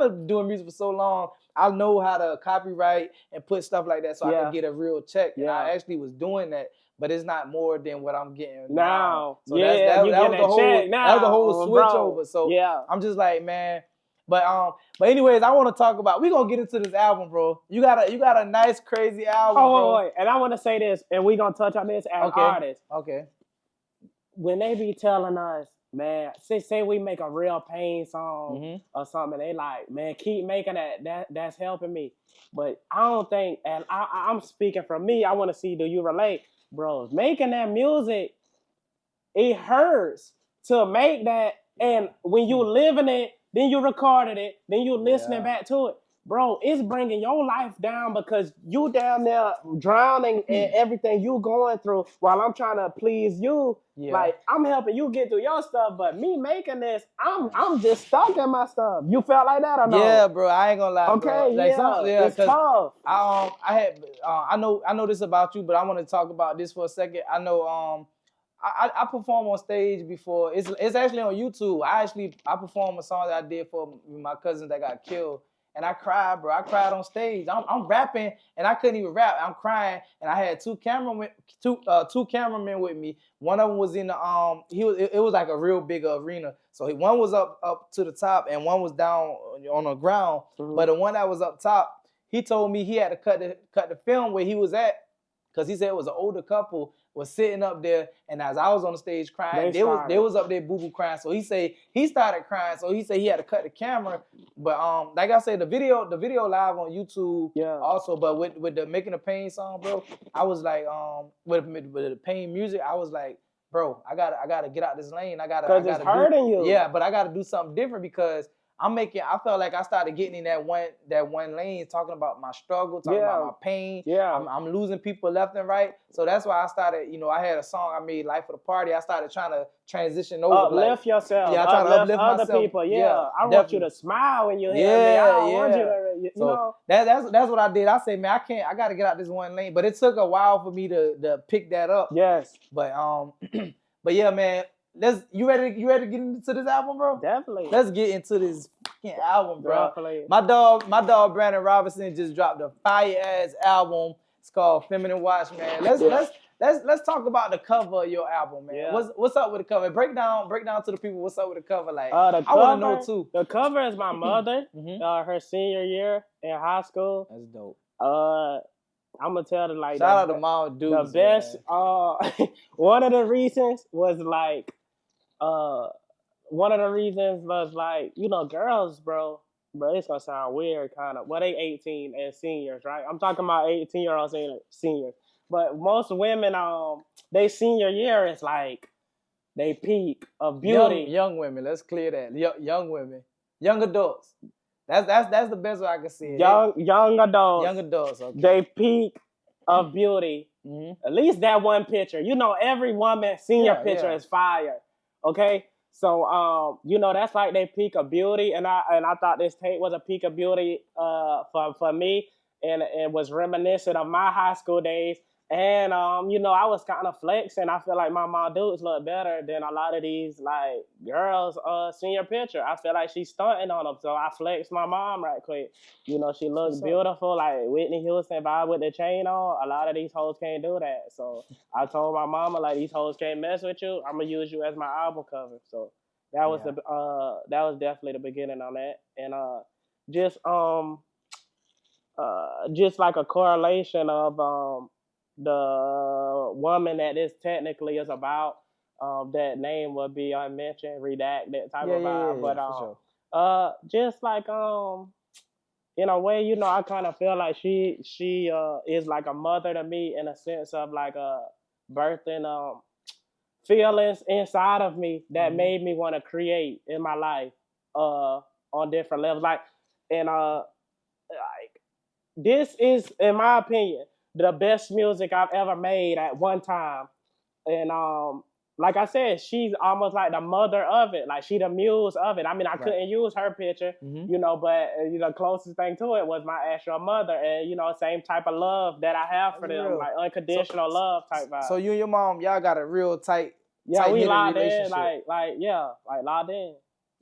Speaker 1: been doing music for so long. I know how to copyright and put stuff like that so I can get a real check. And I actually was doing that. But it's not more than what I'm getting now. So that was the whole switch over. So I'm just like, man. But anyways, I want to talk about. We're gonna get into this album, bro. You got a nice, crazy album, bro.
Speaker 2: Wait. And I want to say this, and we're gonna touch on this as artists.
Speaker 1: Okay.
Speaker 2: When they be telling us, man, say we make a real pain song or something, they like, man, keep making that. That's helping me. But I don't think, and I'm speaking from me. I want to see, do you relate? Bro, making that music, it hurts to make that. And when you living it, then you recorded it, then you listening back to it. Bro, it's bringing your life down because you down there drowning in everything you going through while I'm trying to please you. Yeah. Like, I'm helping you get through your stuff, but me making this, I'm just stuck in my stuff. You felt like that or no?
Speaker 1: Yeah, bro, I ain't gonna lie.
Speaker 2: Okay,
Speaker 1: bro. Like,
Speaker 2: it's tough.
Speaker 1: I know this about you, but I want to talk about this for a second. I know I performed on stage before. It's actually on YouTube. I performed a song that I did for my cousin that got killed. And I cried, bro. I cried on stage. I'm rapping, and I couldn't even rap. I'm crying, and I had two cameramen with me. One of them was in the it was like a real big arena. So one was up to the top, and one was down on the ground. But the one that was up top, he told me he had to cut the film where he was at, because he said it was an older couple was sitting up there, and as I was on the stage crying, they was up there boo-boo crying. So he said he started crying. So he said he had to cut the camera. But like I said, the video live on YouTube also. But with the Making the Pain song, bro, I was like with the pain music, I was like, bro, I gotta get out this lane.
Speaker 2: Because it's hurting you.
Speaker 1: Yeah, but I gotta do something different, because I felt like I started getting in that one lane, talking about my struggle, talking about my pain. Yeah. I'm losing people left and right. So that's why I started, I had a song I made, Life of the Party. I started trying to transition over.
Speaker 2: Uplift yourself.
Speaker 1: Yeah, I try to uplift
Speaker 2: other
Speaker 1: myself.
Speaker 2: People. Yeah. I want you to smile when you hear me. I don't want you to, know.
Speaker 1: That's what I did. I said, man, I got to get out this one lane. But it took a while for me to pick that up.
Speaker 2: Yes.
Speaker 1: But but yeah, man. You ready to get into this album, bro?
Speaker 2: Definitely.
Speaker 1: Let's get into this fucking album, bro.
Speaker 2: Definitely.
Speaker 1: My dog Brandon Robinson just dropped a fire ass album. It's called Feminine Watch, man. Let's let's talk about the cover of your album, man.
Speaker 2: Yeah.
Speaker 1: What's up with the cover? Break down to the people what's up with the cover. Like
Speaker 2: The
Speaker 1: I want to know
Speaker 2: cover-
Speaker 1: too.
Speaker 2: The cover is my mother,
Speaker 1: Mhm.
Speaker 2: her senior year in high school.
Speaker 1: That's dope.
Speaker 2: I'm gonna tell the like
Speaker 1: Shout out
Speaker 2: the,
Speaker 1: to Mom Dudes.
Speaker 2: the best. One of the reasons was like, one of the reasons was like, you know, girls, bro, it's gonna sound weird, kind of. Well, they 18 and seniors, right? I'm talking about 18-year-old seniors. But most women, they senior year is like they peak of beauty.
Speaker 1: Young women. Let's clear that. Young women, young adults. That's the best way I can see it.
Speaker 2: Young adults.
Speaker 1: Young adults. Okay.
Speaker 2: They peak of beauty.
Speaker 1: Mm-hmm.
Speaker 2: At least that one picture. You know, every woman senior picture is fire. Okay. So you know, that's like they peak of beauty, and I thought this tape was a peak of beauty for me, and it was reminiscent of my high school days. And you know, I was kind of flexing. I feel like my mom dudes look better than a lot of these like girls senior picture. I feel like she's stunting on them, so I flexed my mom right quick. You know, she looks beautiful, like Whitney Houston vibe with the chain on. A lot of these hoes can't do that. So I told my mama, like, these hoes can't mess with you. I'm gonna use you as my album cover. So that was that was definitely the beginning on that. And just like a correlation of the woman that this technically is about, that name would be unmentioned, redacted type of vibe. But just like in a way, you know, I kind of feel like she is like a mother to me, in a sense of like birthing feelings inside of me that made me want to create in my life on different levels. Like, and like, this is, in my opinion, the best music I've ever made at one time. And like I said, she's almost like the mother of it. Like, she the muse of it. I mean, I couldn't use her picture, you know, but you know, closest thing to it was my actual mother. And, you know, same type of love that I have for them, like unconditional love type vibe.
Speaker 1: So you and your mom, y'all got a real tight,
Speaker 2: we locked in, like locked in.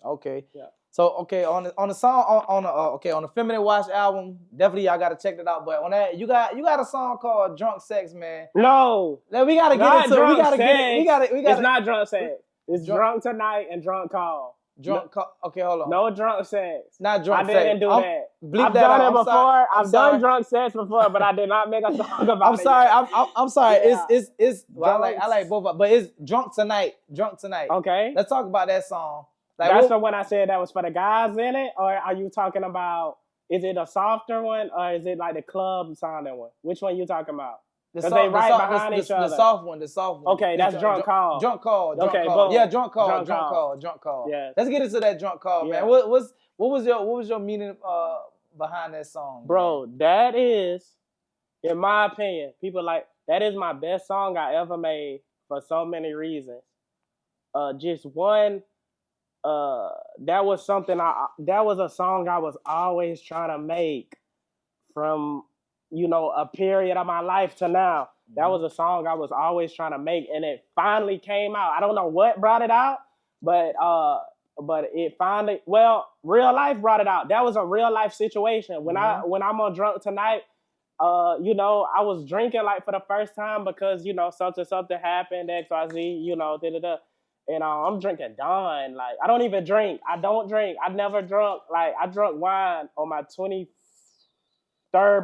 Speaker 1: Okay.
Speaker 2: Yeah.
Speaker 1: So on the song on the Feminine Wash album, definitely y'all gotta check that out. But on that, you got a song called Drunk Sex, man.
Speaker 2: No,
Speaker 1: we gotta get into it. We gotta get it. We gotta.
Speaker 2: It's not drunk sex. It's drunk tonight and drunk call.
Speaker 1: Okay, hold on.
Speaker 2: No drunk sex.
Speaker 1: Not drunk sex.
Speaker 2: I didn't do that.
Speaker 1: I've done it
Speaker 2: before. I've done drunk sex before, but I did not make a song about it.
Speaker 1: I'm sorry. I'm sorry.
Speaker 2: Yeah.
Speaker 1: It's well, I like both, but it's Drunk Tonight. Drunk Tonight.
Speaker 2: Okay.
Speaker 1: Let's talk about that song. Like,
Speaker 2: that's the one I said that was for the guys in it, or are you talking about? Is it a softer one, or is it like the club sounding one? Which one you talking about? Because they right behind each other.
Speaker 1: The soft one.
Speaker 2: Okay, that's Drunk Call.
Speaker 1: Drunk Call.
Speaker 2: Okay,
Speaker 1: call. Yeah, Drunk Call.
Speaker 2: Yeah.
Speaker 1: Let's get into that Drunk Call, man. What was your meaning behind that song,
Speaker 2: bro? Man? That is, in my opinion, people like that is my best song I ever made for so many reasons. Just one. That was something that was a song I was always trying to make from, you know, a period of my life to now. That was a song I was always trying to make, and it finally came out. I don't know what brought it out, but it finally, well, real life brought it out. That was a real life situation. When I'm on Drunk Tonight, you know, I was drinking like for the first time because, you know, something happened, XYZ, you know, da-da-da. And I'm drinking Dawn. Like, I don't even drink. I don't drink. I never drunk. Like, I drunk wine on my 23rd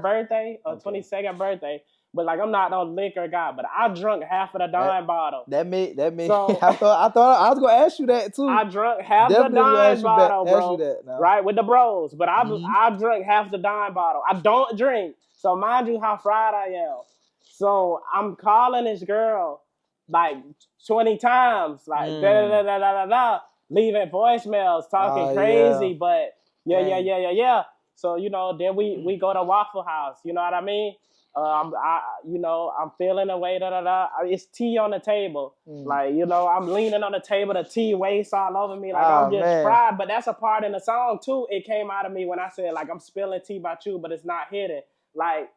Speaker 2: birthday or 22nd birthday. But, like, I'm not no liquor guy. But I drunk half of the Dawn bottle.
Speaker 1: That made. So, I thought I was going to ask you that, too.
Speaker 2: I drunk half the Dawn bottle, bro. Right, with the bros. But I drunk half the Dawn bottle. I don't drink. So, mind you how fried I am. So, I'm calling this girl like 20 times, like leaving voicemails, talking crazy, but yeah. So, you know, then we go to Waffle House. You know what I mean? I'm feeling away. It's tea on the table. Like, you know, I'm leaning on the table. The tea wastes all over me. Like, I'm just fried. But that's a part in the song too. It came out of me when I said, like, I'm spilling tea by you, but it's not hidden. Like,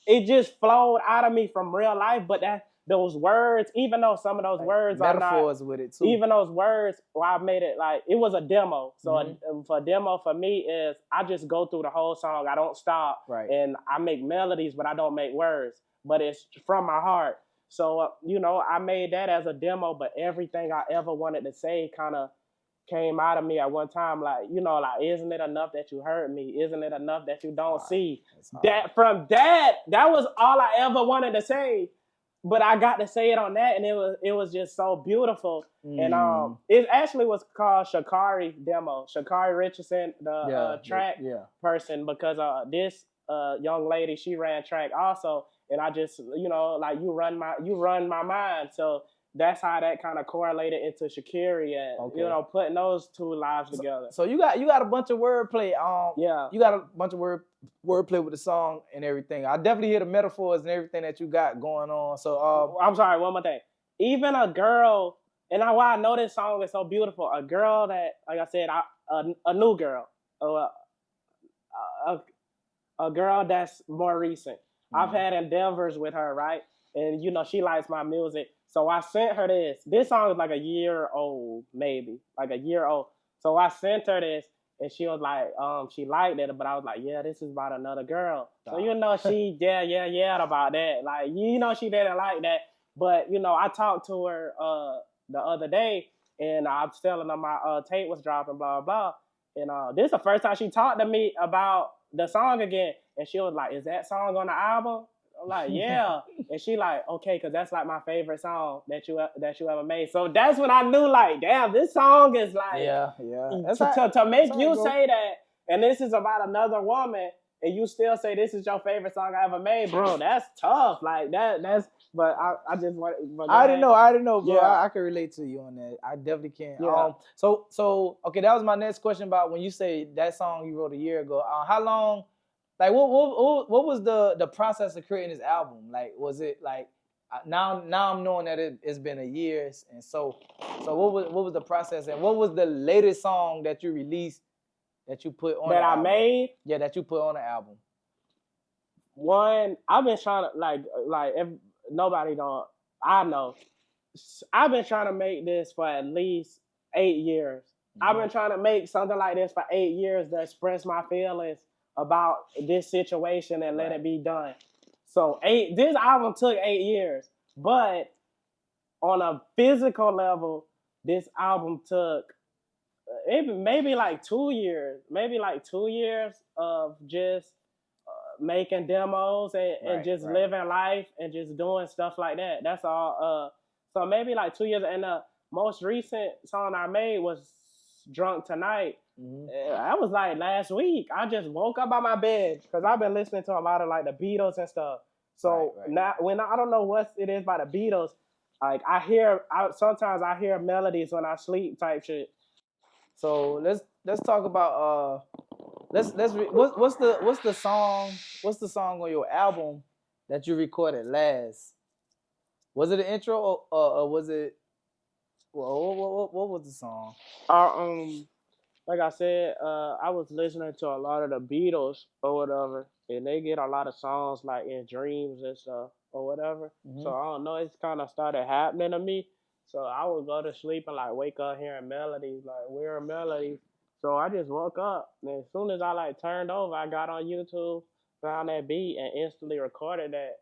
Speaker 2: it just flowed out of me from real life. But those words, even though some of those words are
Speaker 1: metaphors with it too.
Speaker 2: Even those words, well, I made it like, it was a demo. So a demo for me is I just go through the whole song. I don't stop.
Speaker 1: Right.
Speaker 2: And I make melodies, but I don't make words. But it's from my heart. So you know, I made that as a demo, but everything I ever wanted to say kind of came out of me at one time. Like, you know, like, isn't it enough that you hurt me? Isn't it enough that you don't see? That from that was all I ever wanted to say. But I got to say it on that, and it was just so beautiful. And it actually was called Shakari demo. Shakari Richardson, the track person, because this young lady, she ran track also, and I just, you know, like, you run my mind. So that's how that kind of correlated into Shakiri, and you know, putting those two lives together.
Speaker 1: So you got a bunch of wordplay.
Speaker 2: Yeah,
Speaker 1: you got a bunch of wordplay with the song and everything. I definitely hear the metaphors and everything that you got going on. So
Speaker 2: I'm sorry, one more thing. Even a girl, and why I know this song is so beautiful. A girl that, like I said, a new girl, a girl that's more recent. I've had endeavors with her, right? And you know, she likes my music. So I sent her this. This song is like a year old, maybe. Like a year old. So I sent her this, and she was like, she liked it, but I was like, yeah, this is about another girl. So you know, she yeah about that. Like, you know, she didn't like that. But you know, I talked to her the other day, and I was telling her my tape was dropping, blah blah. And this is the first time she talked to me about the song again. And she was like, is that song on the album? I'm like, yeah. And she like, okay, because that's like my favorite song that you ever made. So that's when I knew, like, damn, this song is like, to make you say that, and this is about another woman, and you still say this is your favorite song I ever made, bro, that's tough. Like, that's, but I just want.
Speaker 1: I didn't know, bro. Yeah. I can relate to you on that. I definitely can. Yeah. So okay, that was my next question about when you say that song you wrote a year ago. How long? Like, what was the process of creating this album? Like, was it like now I'm knowing that it's been a year, and so what was the process, and what was the latest song that you released that you put on
Speaker 2: that I made?
Speaker 1: Yeah, that you put on the album.
Speaker 2: One, I've been trying to like if nobody don't, I know, I've been trying to make this for at least 8 years. I've been trying to make something like this for 8 years to express my feelings about this situation and let it be done. So this album took 8 years, but on a physical level, this album took maybe like 2 years, of just making demos and just living life and just doing stuff like that. That's all. So maybe like 2 years. And the most recent song I made was Drunk Tonight. That was like last week. I just woke up out my bed because I've been listening to a lot of like the Beatles and stuff. So now, when I don't know what it is by the Beatles, like sometimes I hear melodies when I sleep type shit.
Speaker 1: So let's talk about what's the song on your album that you recorded last? Was it an intro or was it? What was the song?
Speaker 2: Like I said, I was listening to a lot of the Beatles or whatever, and they get a lot of songs like in dreams and stuff or whatever. So I don't know, it's kind of started happening to me. So I would go to sleep and like wake up hearing melodies, like weird melodies. So I just woke up, and as soon as I like turned over, I got on YouTube, found that beat, and instantly recorded that.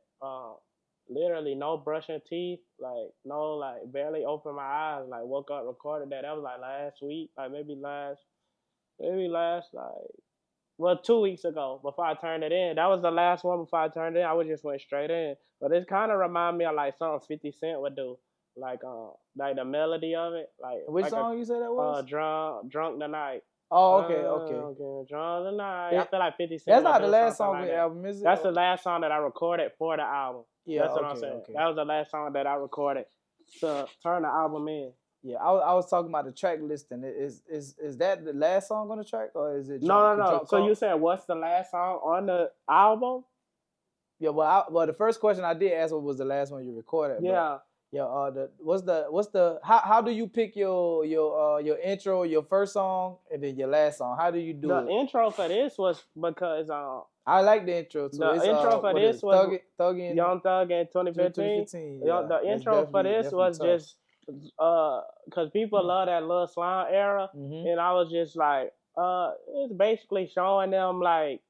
Speaker 2: Literally no brushing teeth, like no, like barely opened my eyes, like woke up, recorded that. That was like last week, like maybe last like 2 weeks ago before I turned it in. That was the last one before I turned it in. I would just went straight in. But it kind of remind me of like something 50 Cent would do, like the melody of it, like
Speaker 1: which song you said that was?
Speaker 2: Drunk Tonight.
Speaker 1: Oh, okay.
Speaker 2: Drunk Tonight. I feel like 50 Cent.
Speaker 1: That's not the last song on the album, is it?
Speaker 2: That's the last song that I recorded for the album. Yeah, that's what I'm saying. Okay. That was the last song that I recorded to turn the album in.
Speaker 1: Yeah, I was talking about the track listing. Is that the last song on the track, or is it?
Speaker 2: No. So you said what's the last song on the album?
Speaker 1: Yeah, well, the first question I did ask was the last one you recorded.
Speaker 2: Yeah.
Speaker 1: How do you pick your intro, your first song, and then your last song? How do you do it?
Speaker 2: The intro for this was because
Speaker 1: I like the intro too.
Speaker 2: The intro for this was Young Thug in 2015.
Speaker 1: Yeah,
Speaker 2: the intro for this was tough. Just because people love that Lil Slime era, and I was just like, it's basically showing them like,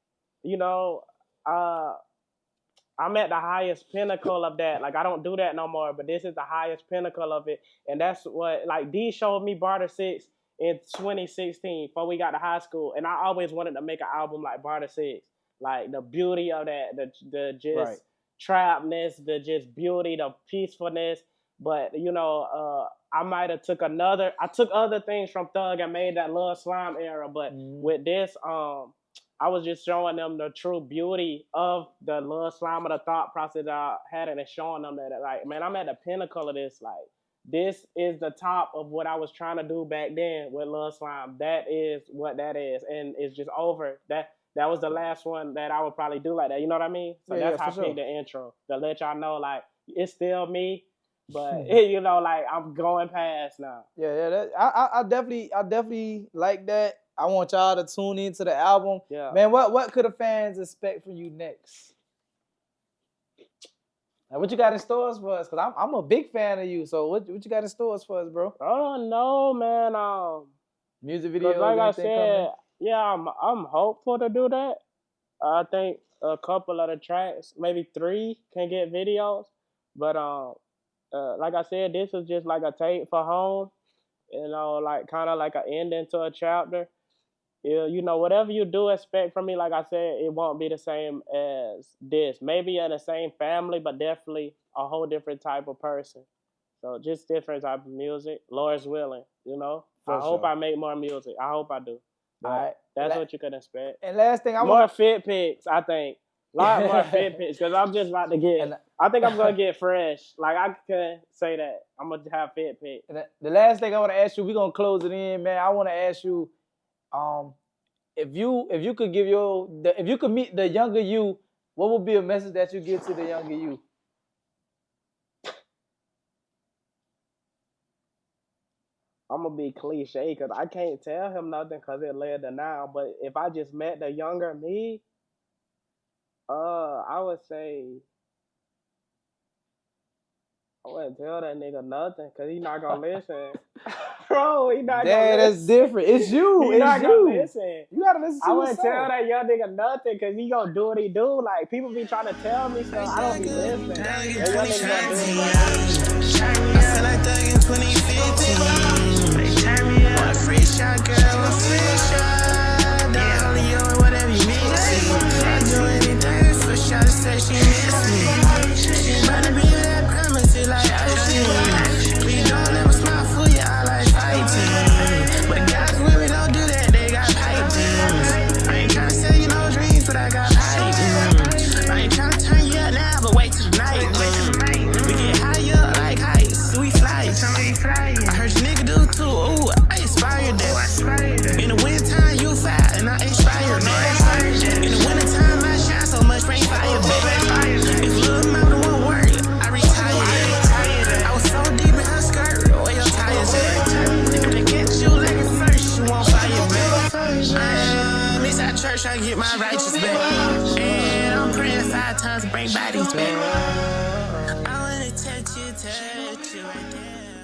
Speaker 2: you know, I'm at the highest pinnacle of that. Like I don't do that no more, but this is the highest pinnacle of it. And that's what like D showed me Barter 6 in 2016 before we got to high school. And I always wanted to make an album like Barter 6. Like the beauty of that, the just trapness, the just beauty, the peacefulness. But you know, I might have took other things from Thug and made that Lil Slime era. But with this, I was just showing them the true beauty of the Lil Slime, of the thought process that I had, and showing them that, like, man, I'm at the pinnacle of this. Like, this is the top of what I was trying to do back then with Lil Slime. That is what that is, and it's just over. That was the last one that I would probably do like that. You know what I mean? So that's how I picked the intro, to let y'all know, like, it's still me, but you know, like, I'm going past now.
Speaker 1: Yeah. I definitely like that. I want y'all to tune into the album.
Speaker 2: Yeah.
Speaker 1: Man, what could the fans expect from you next? Like, what you got in stores for us? Because I'm a big fan of you. So what you got in stores for us, bro?
Speaker 2: Oh, no, man.
Speaker 1: Music videos,
Speaker 2: like I said,
Speaker 1: coming?
Speaker 2: Yeah, I'm hopeful to do that. I think a couple of the tracks, maybe 3, can get videos. But like I said, this is just like a tape for home. You know, like kind of like an ending to a chapter. You know, whatever you do expect from me, like I said, it won't be the same as this. Maybe in the same family, but definitely a whole different type of person. So just different type of music. Lord's willing, you know. I hope I make more music. I hope I do. All right. That's what you can expect.
Speaker 1: And last thing,
Speaker 2: more fit pics, I think. A lot more fit pics, because I'm just about to get, I think I'm going to get fresh. Like, I can say that. I'm going to have fit pics.
Speaker 1: The last thing I want to ask you, we're going to close it in, man. I want to ask you, if you could give if you could meet the younger you, what would be a message that you give to the younger you?
Speaker 2: I'm going to be cliche because I can't tell him nothing because it led to now. But if I just met the younger me, I would say, I wouldn't tell that nigga nothing because he's not going to listen. Bro, he not going to listen.
Speaker 1: That's different. It's you.
Speaker 2: He's not going to listen.
Speaker 1: You got to listen to
Speaker 2: I wouldn't tell that young nigga nothing because he going to do what he do. Like, people be trying to tell me stuff. I don't be listening. That young nigga going to do it.
Speaker 3: I feel like Thug in 2015. Want a free shot, girl, a free shot. Dolly, or whatever you mean. I'll do anything for shot to say she miss me. She about to be that premacy like ice cream. Please don't ever smile for you, I like fighting. But the guys with me don't do that, they got pipe dreams. I ain't tryna sell you no dreams, but I got pipe dreams. I ain't tryna turn you up now, but wait till the night. We get higher like heights, we fly. I heard your nigga do too, ooh, I inspired that. In the wintertime, you fire, and I inspired that. In the wintertime, I shine so much, rain fire, baby. If little mama won't work, I retired. I was so deep in her skirt, where your tires at? If they catch you like it first, you won't fire, baby. It's at church, I get my righteous back. And I'm praying 5 times to bring bodies back. I wanna touch you right there.